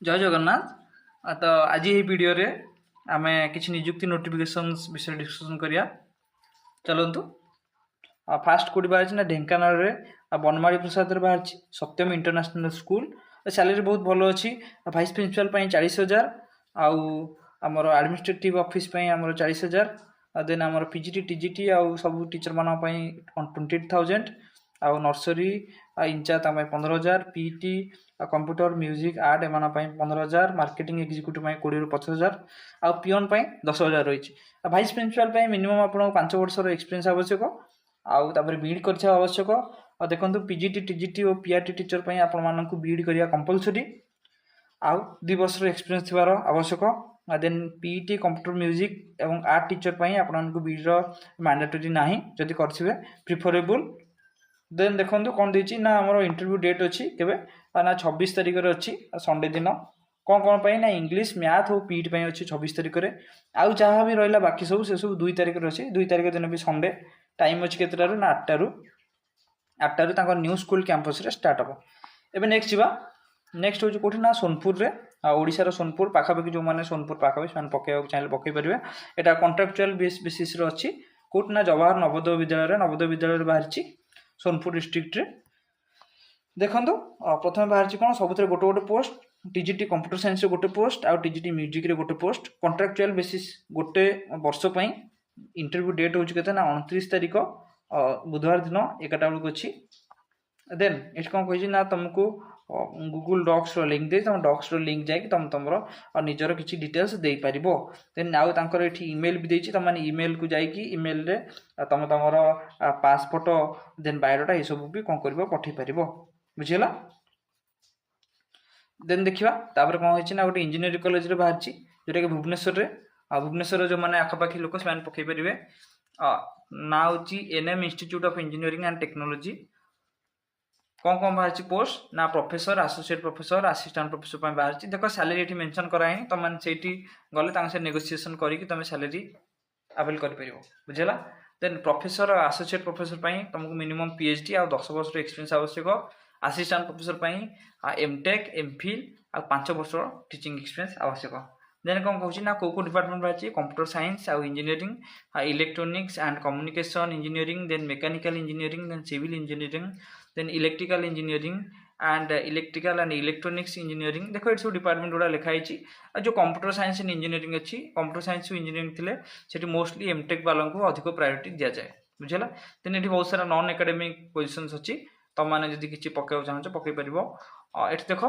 जय जगन्नाथ। तो आज ये वीडियो रे आमे किसी नियुक्ति नोटिफिकेशंस विषय डिस्कशन करिया। चलतु फास्ट कोडी बाहर ना ढेंकानाल रे बनमाड़ी प्रसाद रे बाहर सत्यम इंटरनेशनल स्कूल। सैलरी बहुत भल अच्छी। भाइस प्रिंसिपल 40,000 आउ आमर एडमिनिस्ट्रेटिव ऑफिस आमर 40,000 देन आमर पीजीटी टीजीटी आउ सब टीचर मान 28,000 आउ nursery in charge 15,000 PT computer music art एम 15,000 मार्केटिंग एक्जिक्यूटिव 20 ରୁ 50,000 आउ पियन 10,000 रही। भाइस प्रिंसिपल मिनिमम आप 5 वर्ष एक्सपीरियंस आवश्यक आउ तापर बीड कर आवश्यक। देखो पीजीटी टीजीटी और पीआरटी टीचर आपण बीड करिया कंपलसरी आउ 2 वर्ष एक्सपीरियंस थिबार आवश्यक। देन पीटी कंप्यूटर म्यूजिक एवं आर्ट टीचर आपको बीड मैंडेटरी ना जदि करेंगे प्रिफरेबल। देन देखो कौन देती ना आमर इंटरव्यू डेट अच्छी के ना 26 तारिख अच्छी संडे दिन। कौन कौन पाई ना इंग्लिश मैथ और पीट अच्छी 26 तारिख में। आउ जहाँ भी रहा बाकी सब से सब 2 तारिख अच्छी। 2 तारिख दिन भी संडे टाइम अच्छी के ना 8 न्यू स्कूल कैंपस रे स्टार्ट हम। एवं नेक्स्ट जा नेक्स्ट हूँ कौटी ना सोनपुर रे ओडिशार सोनपुर पाखापाखि जो मैंने सोनपुर पाखापाखि से पकड़ चाहिए पकई पारे। यहाँ कॉन्ट्राक्चुअल बेसिस अच्छी कौटी ना जवाहर नवोदय विद्यालय बाहरी सोनपुर डिस्ट्रिक्ट रे। देखो प्रथम बाहर कौन सब गोटे गोटे पोस्ट टीजीटी कंप्यूटर साइंस गोटे पोस्ट आउ टीजीटी म्यूजिक रे गोटे पोस्ट कॉन्ट्राक्चुअल बेसिस गोटे वर्ष इंटरव्यू डेट हूँ के 29 तारिख बुधवार दिन 11टा बेलू अच्छी। देन ये कौन कही ना तुमको गूगल डॉक्स लिंक दे तुम डॉक्स लिंक जाकि तुम तुम निजर किसी डिटेल्स दे पार। देन आउ तांकर ये ईमेल भी देती तुम ईमेल को जाकि ईमेल रे तुम तुम पासपोर्ट देन बायोडाटा ये सब भी कौन कर पठे पार बुझीगला। देन देखा तापर कौन होती ना गोटे इंजीनियरिंग कॉलेज रे बाहर जोटा कि भुवनेश्वर जो मैंने आखपाखी लोक से पकई पारे। ना हूँ NM institute of engineering and technology. कौन कौन बाहर पोस्ट ना professor associate professor assistant professor बाहर। देख सैलरी ये मेंशन कराई तुम से गले नेगोशिएशन करके तुम सैलरी अवेल कर बुझेगा। देन प्रोफेसर एसोसिएट प्रोफेसर तुमको मिनिमम पीएचडी आ 10 वर्ष एक्सपीरियंस आवश्यक। असिस्टेंट प्रोफेसर एमटेक एमफिल आ 5 वर्ष टीचिंग एक्सपीरियंस आवश्यक। देन कौन कहूँ ना कौ डिपार्टमेंट बाहर कंप्यूटर साइंस आउ engineering electronics and communication engineering then mechanical engineering then civil engineering then electrical engineering and electrical and electronics engineering. देखो ये सब डिपार्टमेंट गुड़ा लिखाई। जो कंप्यूटर साइंस एंड इंजीनियरिंग अच्छी कंप्यूटर साइंस इंजीनियरिंग थे से मोस्टली एमटेक वालों को अधिक प्रायोरिटी दि जाए बुझेगा। देन ये बहुत सारा नॉन एकेडमिक पोजिशंस अच्छी तुमने जब किसी पकड़ चाहो पकई पार। ये देख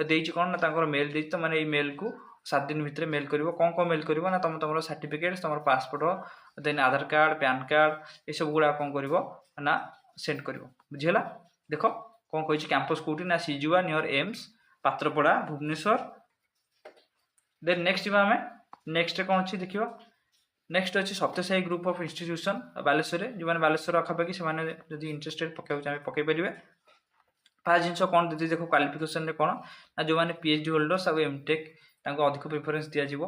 देती कौन ना मेल दे तुमने ये मेल को 7 दिन भितर मेल कर कौन मेल कर ना तुम सर्टिफिकेट तुम पासपोर्ट देन आधार कार्ड पैन कार्ड ये सब गुड़ा कौन कर ना सेंड कर बुझेगा। देख कौन कही कैंपस कौटी ना Sijua near AIIMS Patrapada Bhubaneswar. Then next जी आम नेक्स्ट कौन अच्छी देखिए नेक्स्ट अच्छी Satyasai group of institution Baleswar जो मैंने बालेश्वर आखापाखि से इंटरेस्टेड पकड़ चाहिए पकई पारे। फास्ट जिन कौन दीदी देखो क्वालिफिकेशन कौन ना जो मैंने पीएचडी होल्डर्स और एमटेक अधिक प्रिफरेंस दिज्व।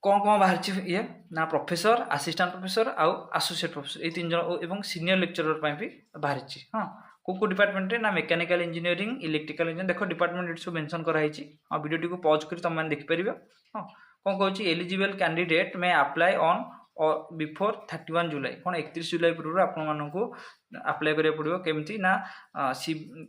कौन कौन बाहर ये ना प्रोफेसर असिस्टेंट प्रोफेसर आउ एसोसिएट प्रोफेसर ये 3 जन और सीनियर लेक्चरर भी बाहर। हाँ को डिपार्टमेंट ना मेकानिकल इंजीनियरिंग इलेक्ट्रिकल इंजीनियरिंग देख डिपार्टमेंट सब मेंशन कराई। हाँ वीडियो को पॉज कर तुम देखिपर। हाँ कौन कहूँ एलिजिबल कैंडिडेट में अप्लाई ऑन बिफोर 31 जुलाई कौन 31 जुलाई पूर्व आपको अप्लाई करा पड़ो केमती ना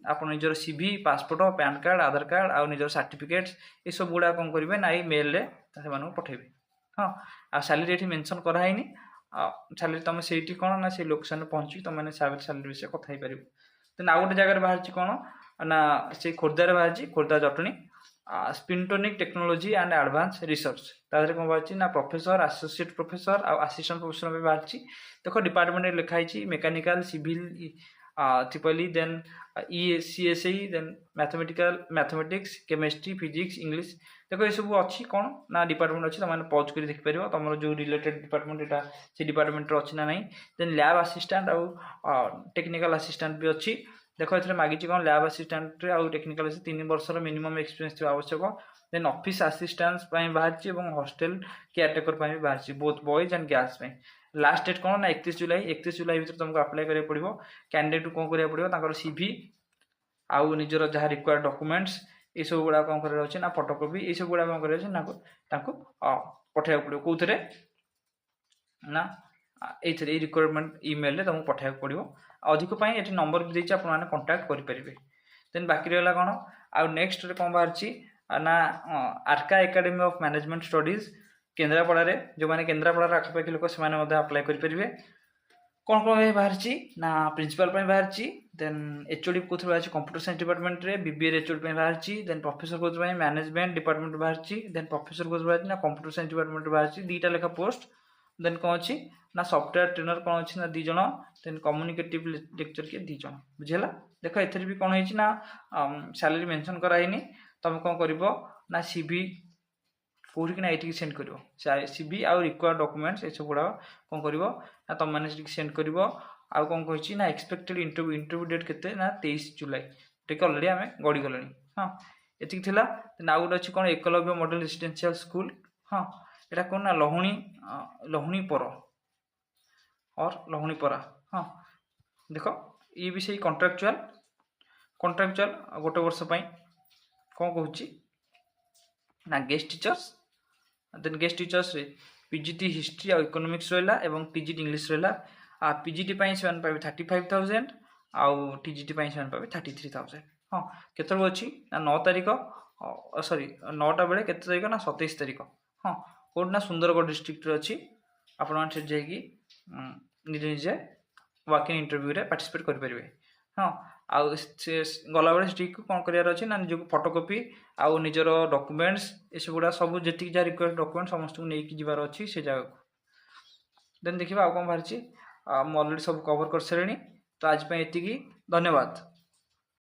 आप निजर सीवी पासपोर्ट पैन कार्ड आधार कार्ड आउ निजर सर्टिफिकेट्स ये सब गुड़ा कौन करेंगे ना ये मेल से पठेबे। हाँ आ सैलरी ये मेंशन कराई सैलरी तुम से कौन ना से लोकेशन पहुँची तुमने सैलरी विषय कथा पार। देन आउ गोटे जगह बाहर कौन ना से खोर्धार बाहर Khordha Jatni spintronic technology and advance research तादर कौन बाहर ना प्रोफेसर एसोसिएट प्रोफेसर आ असिस्टेंट प्रोफेसर भी बाहर। देख डिपार्टमेंट लिखाई mechanical civil triple E then CSE then mathematics chemistry physics English. देखो ये सब अच्छी कौन ना डिपार्टमेंट अच्छी तुमने पॉज कर देखिपर तुम जो रिलेटेड डिपार्टमेंट यहाँ से डिपार्टमेंट अच्छी ना नहीं। देन लैब असिस्टेंट आउ टेक्निकल असिस्टेंट भी अच्छी। देख ये मागी कौन लैब असिस्टेंट आउ टेक्निकल 3 वर्ष मिनिमम एक्सपीरियंस थी आवश्यक। देन ऑफिस असिस्टेंट बाहर और हॉस्टल केयरटेकर भी बाहर both boys and girls. Last date कौन ना 31 जुलाई भर तुमको अप्लाई करा पड़ो। कैंडिडेट कौन करा पड़ो सीवी आउ निजर जहाँ रिक्वायर्ड डॉक्यूमेंट्स ये सब गुड़ा कौन करार अच्छे ना फोटोकॉपी ये सब गुड़ा कौन करार ना पठाइबा पड़ो कौन ना ये रिक्वायरमेंट ईमेल तुमको पठाइबा पड़ो अधिक ये नंबर भी देती आपने कंटाक्ट करेंगे देन बाकी रहा कौन आउ नेक्स्ट कौन बाहर ना Arka academy of management studies Kendrapada जो मैंने केन्द्रापड़ा आखपाखी लोक से अप्लाई करेंगे कौन कौन बाहर ना प्रिंसिपल बाहर देन एचओडी कौन बाहर कंप्यूटर साइंस डिपार्टमेंट रे बीबीए एचओडी बाहर देन प्रोफेसर कौन मैनेजमेंट डिपार्टमेंट बाहर देन प्रोफेसर कौन बाहर ना कंप्यूटर साइंस डिपार्टमेंट बाहर दुईटा लेखा पोस्ट देन कौन अच्छी ना सॉफ्टवेयर ट्रेनर कौन अच्छी ना 2 जन देन कम्युनिकेटिव लेक्चर किए 2 जन बुझेगा देख एथेर भी कौन है ना सैलरी मेंशन कराइनी तुम कौन कर ना सीवी कौटिना ये सेंड कर सीवी आउ रिक्वायर्ड डॉक्यूमेंट्स ये सब गुड़ा कौन कर ना तुम मैंने सेंड कर आउ कौन कही ना एक्सपेक्टेड इंटरव्यू डेट के ना 23 जुलाई टे अलरेडी आम गड़ी गले हाँ ये आउ गोटे अच्छी कौन एकलव्य मॉडल रेसिडेंशियल स्कूल हाँ यहाँ कौन ना लहुणीपर और लहुणीपरा हाँ देख ये भी सही कॉन्ट्रैक्चुअल गोटे वर्ष कौन कहूँ ना guest teachers then guest teachers रे पीजीटी हिस्ट्री और इकोनॉमिक्स रहा एवं टीजीटी इंग्लिश रहा पीजीटी से पाए 35,000 आउ टीजीटी से पाए 33,000 हाँ केत अच्छी ना 9 तारीख सॉरी 9टा बेले केते तारीख ना 27 तारीख हाँ कौट ना सुंदरगढ़ डिस्ट्रिक्ट अच्छी आपण जाकि निजे निजे वाकिंग इंटरव्यू रे पार्टिसिपेट करेंगे हाँ आउ गला बेले से कौन करार अच्छे ना निजक फोटोकॉपी आउ निजर डॉक्यूमेंट्स ये सब गुड़ा सब जी जहाँ रिक्वायर्ड डॉक्यूमेंट समस्त को लेकिन जीवार अच्छी से जगह को देन देखिए आउ कौन बाहर मुझे अलरेडी सब कवर कर सारे तो आज ये धन्यवाद।